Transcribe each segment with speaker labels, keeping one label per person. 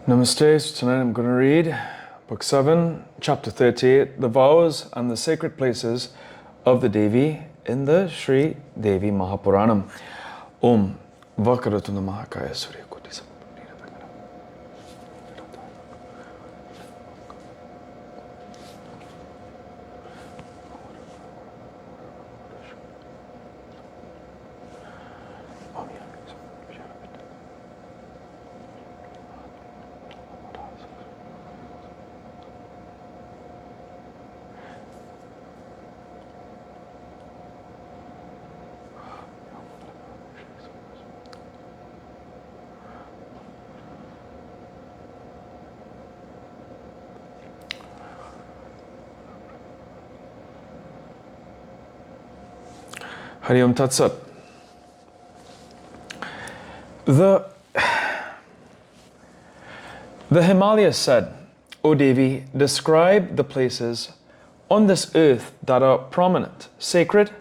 Speaker 1: Namaste. So tonight I'm going to read Book 7, Chapter 38, The Vows and the Sacred Places of the Devi in the Sri Devi Mahapuranam. Om Vakaratuna Mahakaya Surya Koti Samprapnira. Hari Om Tat Sat. The Himalayas said, O Devi, describe the places on this earth that are prominent, sacred,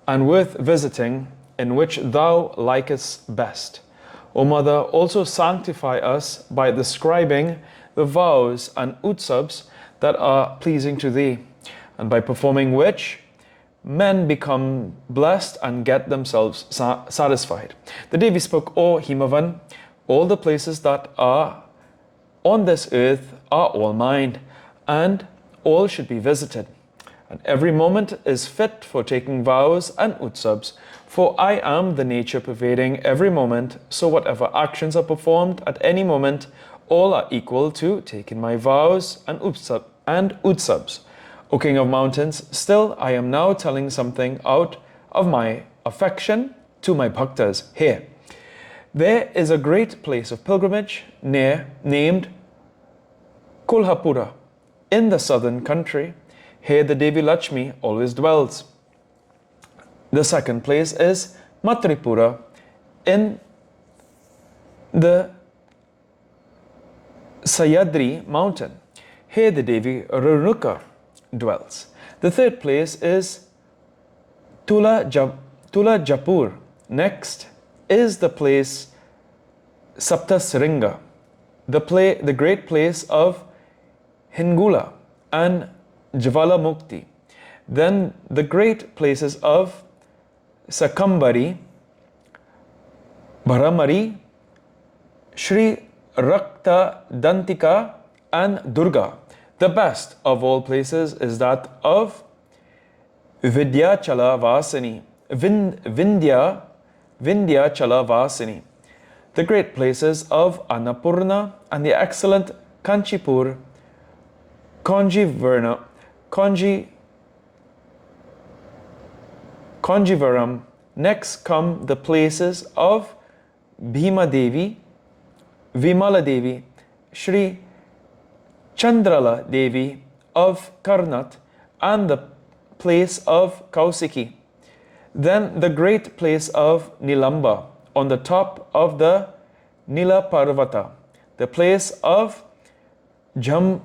Speaker 1: and worth visiting, in which thou likest best. O Mother, also sanctify us by describing the vows and utsavs that are pleasing to thee, and by performing which men become blessed and get themselves satisfied. The Devi spoke, O Himavan, all the places that are on this earth are all mine, and all should be visited. And every moment is fit for taking vows and utsavs, for I am the nature pervading every moment, so whatever actions are performed at any moment, all are equal to taking my vows and utsavs. O King of Mountains, still I am now telling something out of my affection to my bhaktas. Here, there is a great place of pilgrimage named Kolhapura in the southern country. Here the Devi Lakshmi always dwells. The second place is Matripura in the Sayadri mountain. Here the Devi Renuka dwells. The third place is Tulajapur. Next is the place Saptasringa, the great place of Hingula and Jvalamukti. Then the great places of Sakambari, Bharamari, Sri Rakta Dantika and Durga. The best of all places is that of Vidyachala Vasini, Vindhyachala Vasini. The great places of Annapurna and the excellent Kanchipur, Conjivaram. Next come the places of Bhima Devi, Vimala Devi, Sri Chandrala Devi of Karnat, and the place of Kausiki. Then the great place of Nilamba on the top of the Nila Parvata, the place of Jambu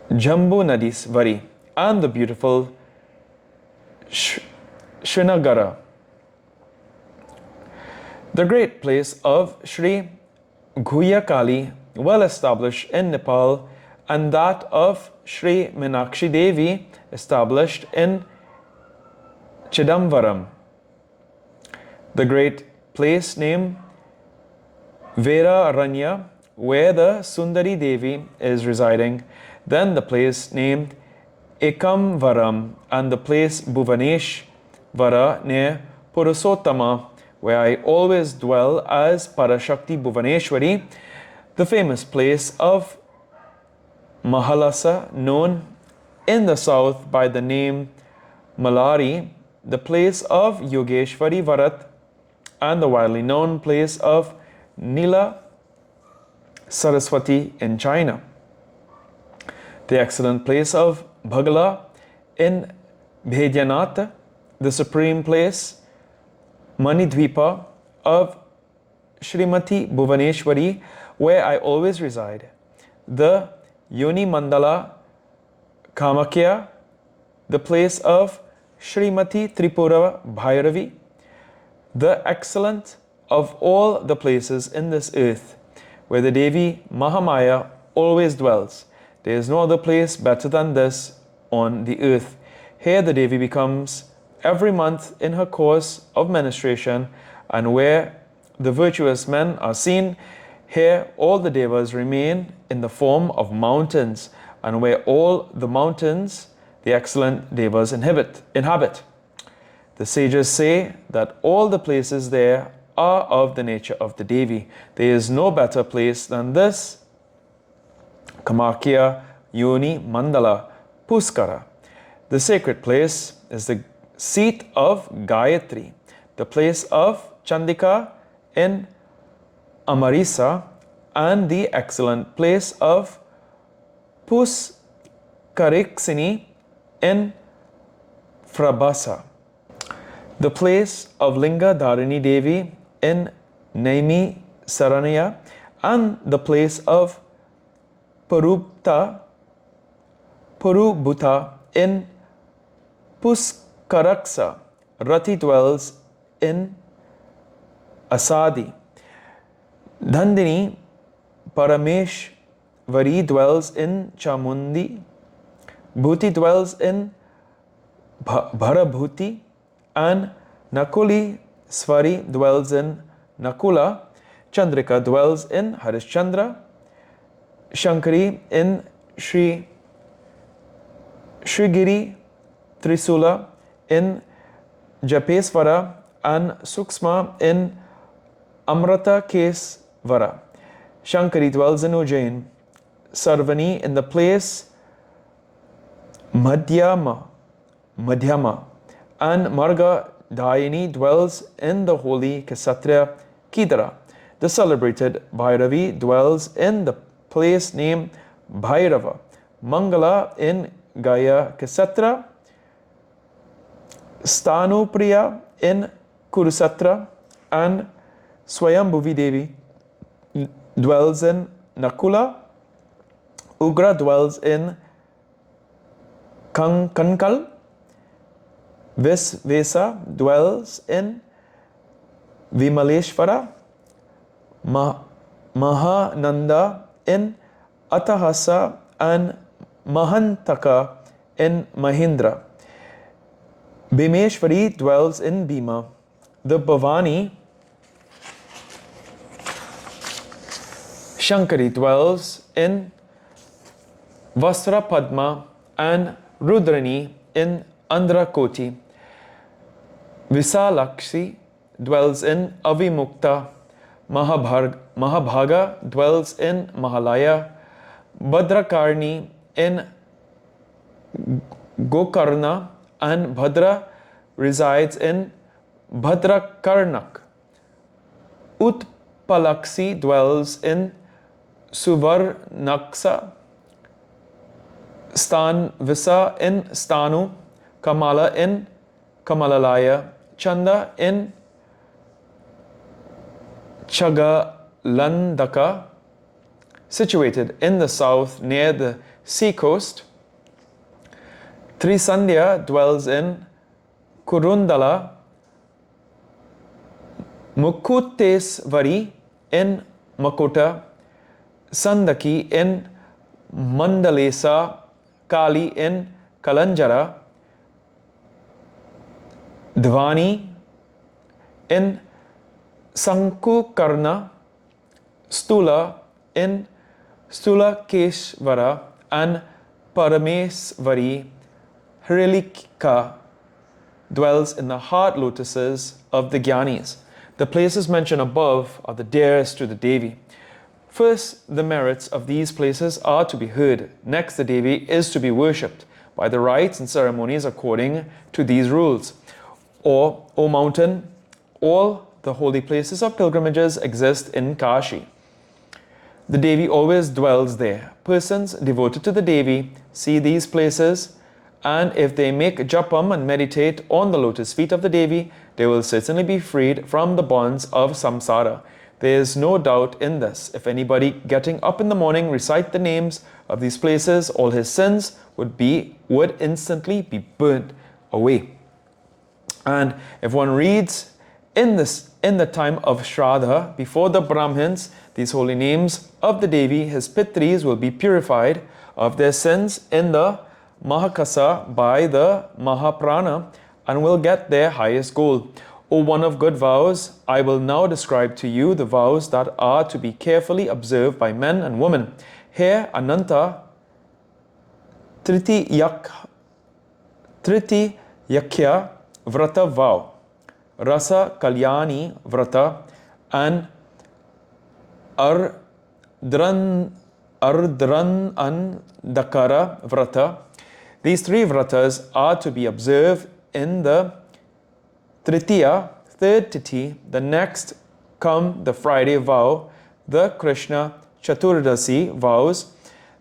Speaker 1: Nadisvari, and the beautiful Srinagara. The great place of Sri Guyakali, well established in Nepal, and that of Sri Meenakshi Devi, established in Chidamvaram. The great place named Veraranya, where the Sundari Devi is residing. Then the place named Ekamvaram, and the place Bhuvaneshvara near Purusottama, where I always dwell as Parashakti Bhuvaneshwari. The famous place of Mahalasa, known in the south by the name Malari, the place of Yogeshwari Varat, and the widely known place of Nila Saraswati in China. The excellent place of Bhagala in Bhedyanatha, the supreme place Manidvipa of Srimati Bhuvaneshwari, where I always reside. The Yoni Mandala Kamakya, the place of Srimati Tripura Bhairavi, the excellent of all the places in this earth. where the Devi Mahamaya always dwells. There is no other place better than this on the earth. Here the Devi becomes every month in her course of menstruation, and where the virtuous men are seen, here all the Devas remain in the form of mountains, and where all the mountains the excellent Devas inhabit. The sages say that all the places there are of the nature of the Devi. There is no better place than this Kamakya Yoni Mandala Puskara. The sacred place is the seat of Gayatri, the place of Chandika in Amarisa, and the excellent place of Puskariksini in Frabasa, the place of Linga Dharini Devi in Naimi Saranya, and the place of Purubhuta in Puskaraksa. Rati dwells in Asadi. Dandini Parameshvari dwells in Chamundi. Bhuti dwells in Bharabhuti, and Nakuli Svari dwells in Nakula. Chandrika dwells in Harishchandra. Shankari in Shrigiri. Trisula in Japesvara, and Suksma in Amrata Kesvara. Shankari dwells in Ujjain. Sarvani in the place Madhyama, and Marga Dayini dwells in the holy Kshatriya Kidara. The celebrated Bhairavi dwells in the place named Bhairava. Mangala in Gaya Kshatriya. Stanupriya in Kurusatra, and Swayambhuvi Devi dwells in Nakula. Ugra dwells in Kankal. Visvesa dwells in Vimaleshvara. Mahananda in Atahasa, and Mahantaka in Mahindra. Bhimeshwari dwells in Bhima. The Bhavani Shankari dwells in Vasra Padma, and Rudrani in Andrakoti. Visalakshi dwells in Avimukta. Mahabhaga dwells in Mahalaya. Bhadrakarni in Gokarna, and Bhadra resides in Bhadrakarnak. Utpalaksi dwells in Suvarnaksa. Stanvisa in Stanu. Kamala in Kamalalaya. Chanda in Chagalandaka, situated in the south near the sea coast. Trisandhya dwells in Kurundala. Mukutesvari in Makota. Sandaki in Mandalesa. Kali in Kalanjara. Dvani in Sankukarna. Stula in Stulakeshvara, and Paramesvari Hrilika dwells in the heart lotuses of the Gyanis. The places mentioned above are the dearest to the Devi. First, the merits of these places are to be heard. Next, the Devi is to be worshipped by the rites and ceremonies according to these rules. Or, O mountain, all the holy places of pilgrimages exist in Kashi. The Devi always dwells there. Persons devoted to the Devi see these places, and if they make japam and meditate on the lotus feet of the Devi, they will certainly be freed from the bonds of samsara. There is no doubt in this. If anybody getting up in the morning recite the names of these places, all his sins would instantly be burnt away. And if one reads In the time of Shraddha, before the Brahmins, these holy names of the Devi, his Pitris, will be purified of their sins in the Mahakasa by the Mahaprana and will get their highest goal. O one of good vows, I will now describe to you the vows that are to be carefully observed by men and women. Here, Ananta Yakya Vrata vow, Rasa Kalyani Vrata, and Ardran Dakara Vrata. These three vratas are to be observed in the Tritiya, third Tithi, the next come the Friday vow, the Krishna Chaturdasi vows,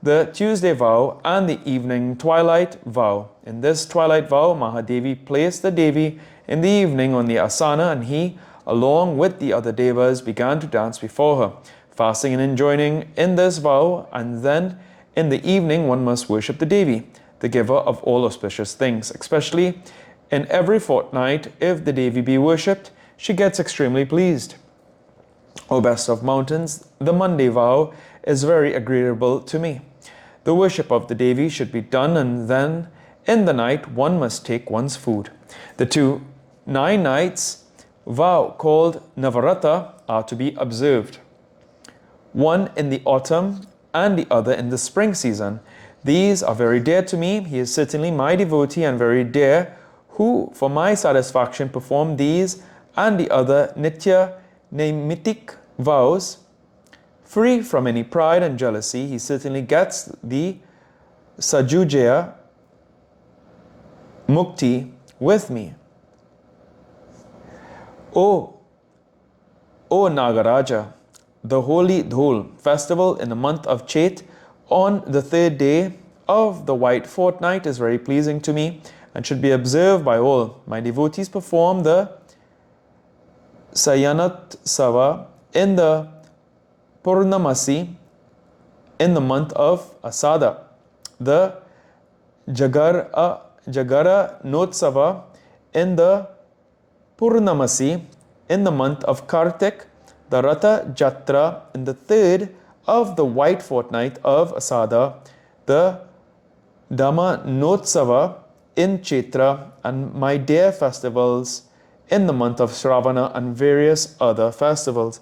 Speaker 1: the Tuesday vow, and the evening twilight vow. In this twilight vow, Mahadevi placed the Devi in the evening on the asana, and he, along with the other devas, began to dance before her, fasting and enjoining in this vow. And then in the evening one must worship the Devi, the giver of all auspicious things. Especially in every fortnight, if the Devi be worshipped, she gets extremely pleased. O best of mountains, the Monday vow is very agreeable to me. The worship of the Devi should be done, and then in the night one must take one's food. The 2 9 nights vow called Navarata are to be observed, one in the autumn and the other in the spring season. These are very dear to me. He is certainly my devotee and very dear, who for my satisfaction perform these and the other Nitya Naimitic vows. Free from any pride and jealousy, he certainly gets the Sajujaya Mukti with me. O Nagaraja, the holy Dhul festival in the month of Chet on the third day of the white fortnight is very pleasing to me and should be observed by all. My devotees perform the Sayanat Sava in the Purnamasi in the month of Asada, the Jagara Notsava in the Purnamasi in the month of Kartik, the Ratha Jatra in the third of the white fortnight of Asada, the Dhamma Notsava in Chaitra, and my dear festivals in the month of Shravana and various other festivals.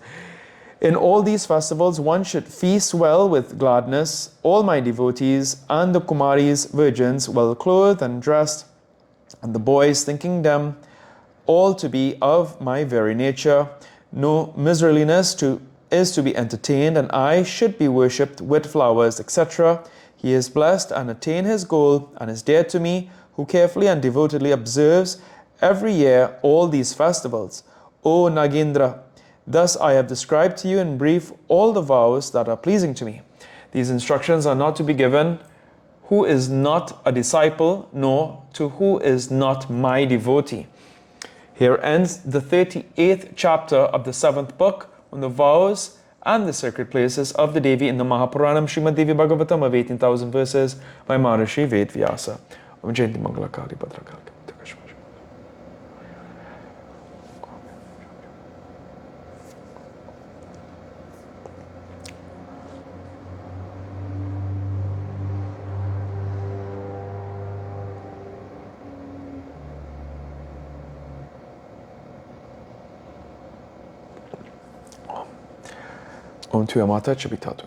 Speaker 1: In all these festivals, one should feast well with gladness. All my devotees and the Kumaris, virgins, well clothed and dressed, and the boys, thinking them all to be of my very nature. No miserliness is to be entertained, and I should be worshipped with flowers, etc. He is blessed and attained his goal, and is dear to me, who carefully and devotedly observes every year all these festivals. O Nagendra, thus I have described to you in brief all the vows that are pleasing to me. These instructions are not to be given who is not a disciple, nor to who is not my devotee. Here ends the 38th chapter of the 7th book on the vows and the sacred places of the Devi in the Mahapuranam Srimad Devi Bhagavatam of 18,000 verses by Maharishi Ved Vyasa. Om Jayanti Mangala Kali Bhadrakali. Om Tuya Mata Chabitatu.